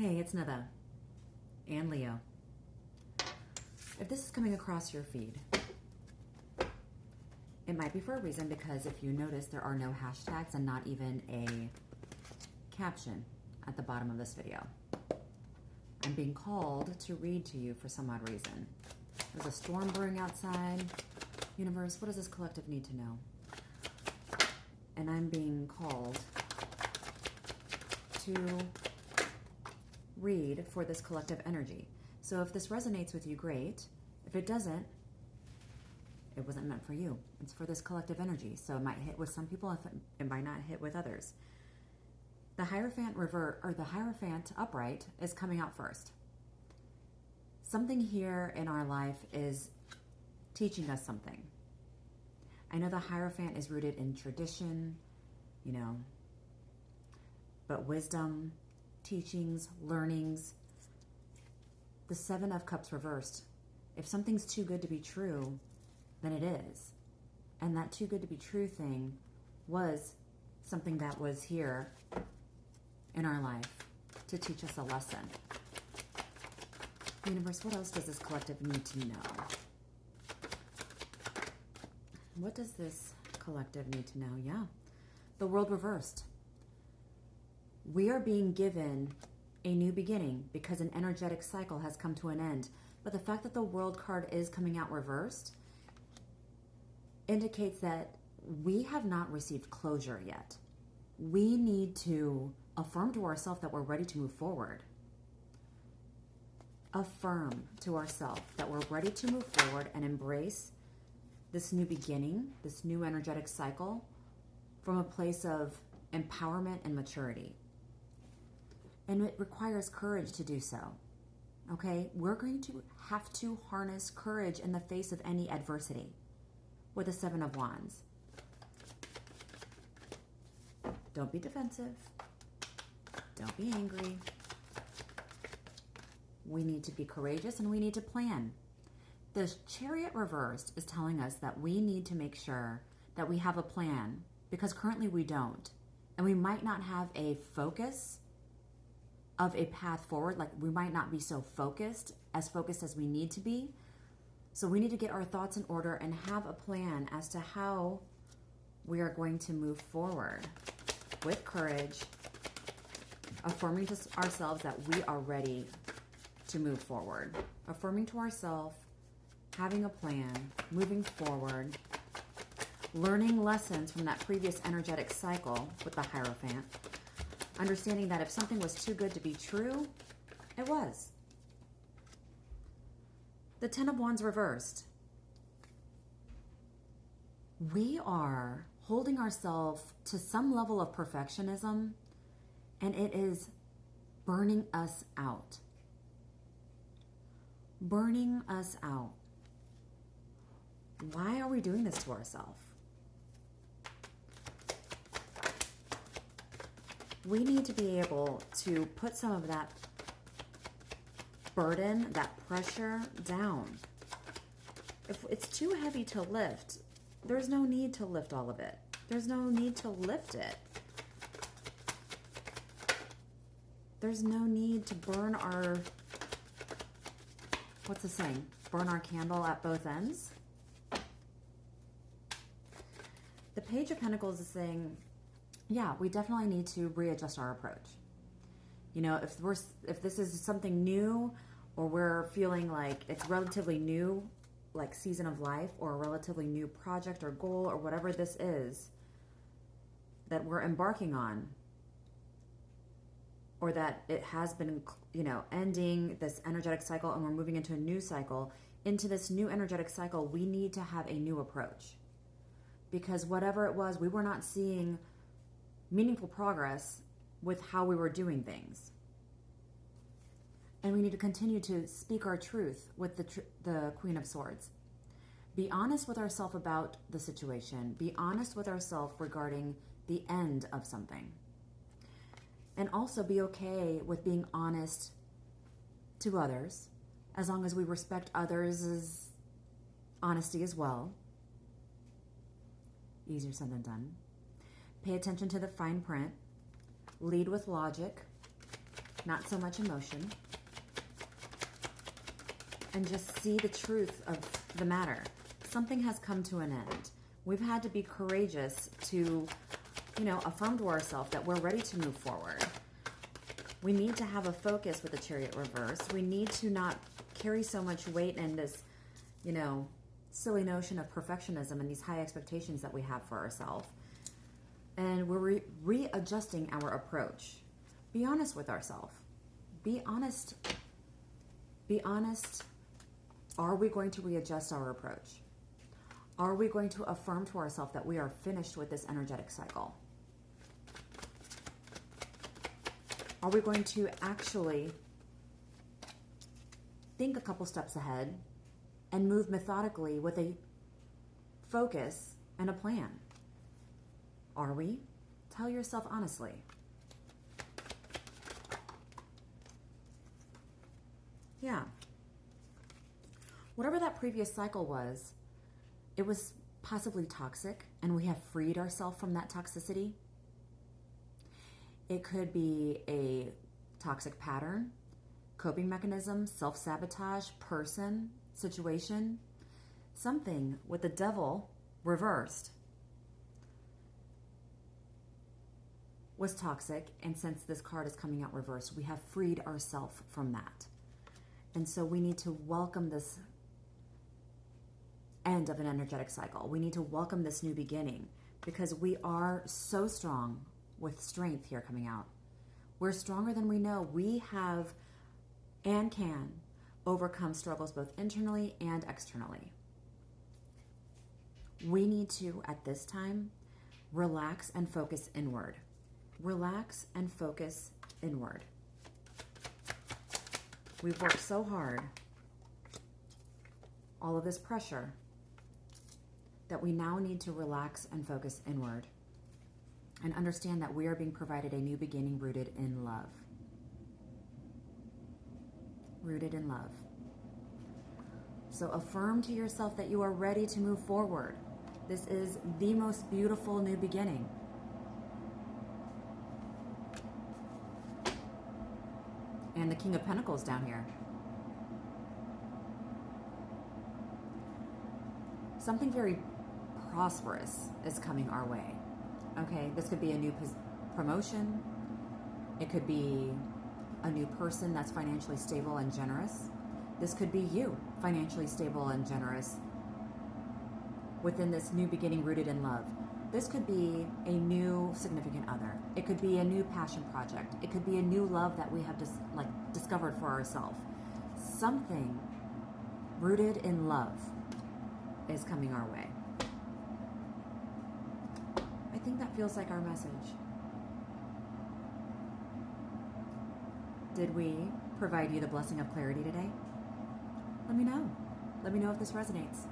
Hey, it's Nada and Leo. If this is coming across your feed, it might be for a reason, because if you notice, there are no hashtags and not even a caption at the bottom of this video. I'm being called to read to you for some odd reason. There's a storm brewing outside. Universe, what does this collective need to know? And I'm being called to read for this collective energy. So if this resonates with you, great. If it doesn't, it wasn't meant for you. It's for this collective energy. So it might hit with some people, it might not hit with others. The Hierophant the Hierophant upright is coming out first. Something here in our life is teaching us something. I know the Hierophant is rooted in tradition, but wisdom, teachings, learnings. The Seven of Cups reversed. If something's too good to be true, then it is. And that too good to be true thing was something that was here in our life to teach us a lesson. Universe, what else does this collective need to know? What does this collective need to know? Yeah, the world reversed. We are being given a new beginning because an energetic cycle has come to an end. But the fact that the world card is coming out reversed indicates that we have not received closure yet. We need to affirm to ourselves that we're ready to move forward. Affirm to ourselves that we're ready to move forward and embrace this new beginning, this new energetic cycle from a place of empowerment and maturity. And it requires courage to do so. Okay? We're going to have to harness courage in the face of any adversity with the Seven of Wands. Don't be defensive. Don't be angry. We need to be courageous and we need to plan. The Chariot reversed is telling us that we need to make sure that we have a plan, because currently we don't. And we might not have a focus of a path forward. Like, we might not be so focused as we need to be. So we need to get our thoughts in order and have a plan as to how we are going to move forward with courage, affirming to ourselves that we are ready to move forward, affirming to ourselves, having a plan, moving forward, learning lessons from that previous energetic cycle with the Hierophant, understanding that if something was too good to be true, it was. The Ten of Wands reversed. We are holding ourselves to some level of perfectionism, and it is burning us out. Burning us out. Why are we doing this to ourselves? We need to be able to put some of that burden, that pressure down. If it's too heavy to lift, there's no need to lift all of it. There's no need to lift it. There's no need to burn our, what's the saying? Burn our candle at both ends. The Page of Pentacles is saying, yeah, we definitely need to readjust our approach. If this is something new, or we're feeling like it's relatively new, like season of life, or a relatively new project or goal, or whatever this is that we're embarking on, or that it has been, ending this energetic cycle and we're moving into a new cycle, into this new energetic cycle, we need to have a new approach. Because whatever it was, we were not seeing meaningful progress with how we were doing things. And we need to continue to speak our truth with the Queen of Swords. Be honest with ourselves about the situation. Be honest with ourselves regarding the end of something. And also be okay with being honest to others, as long as we respect others' honesty as well. Easier said than done. Pay attention to the fine print. Lead with logic. not so much emotion, and just see the truth of the matter. Something has come to an end. We've had to be courageous to, affirm to ourselves that we're ready to move forward. We need to have a focus with the Chariot reverse. We need to not carry so much weight in this, silly notion of perfectionism and these high expectations that we have for ourselves. And we're readjusting our approach. Be honest with ourselves. Be honest. Be honest. Are we going to readjust our approach? Are we going to affirm to ourselves that we are finished with this energetic cycle? Are we going to actually think a couple steps ahead and move methodically with a focus and a plan? Are we? Tell yourself honestly. Yeah. Whatever that previous cycle was, it was possibly toxic, and we have freed ourselves from that toxicity. It could be a toxic pattern, coping mechanism, self-sabotage, person, situation, something with the devil reversed was toxic, and since this card is coming out reversed, we have freed ourselves from that. And so we need to welcome this end of an energetic cycle. We need to welcome this new beginning because we are so strong with strength here coming out. We're stronger than we know. We have and can overcome struggles both internally and externally. We need to, at this time, relax and focus inward. Relax and focus inward. We've worked so hard, all of this pressure, that we now need to relax and focus inward and understand that we are being provided a new beginning rooted in love. Rooted in love. So affirm to yourself that you are ready to move forward. This is the most beautiful new beginning. And the King of Pentacles down here. Something very prosperous is coming our way. Okay, this could be a new promotion. It could be a new person that's financially stable and generous. This could be you, financially stable and generous within this new beginning rooted in love. This could be a new significant other. It could be a new passion project. It could be a new love that we have just discovered for ourselves. Something rooted in love is coming our way. I think that feels like our message. Did we provide you the blessing of clarity today? Let me know. Let me know if this resonates.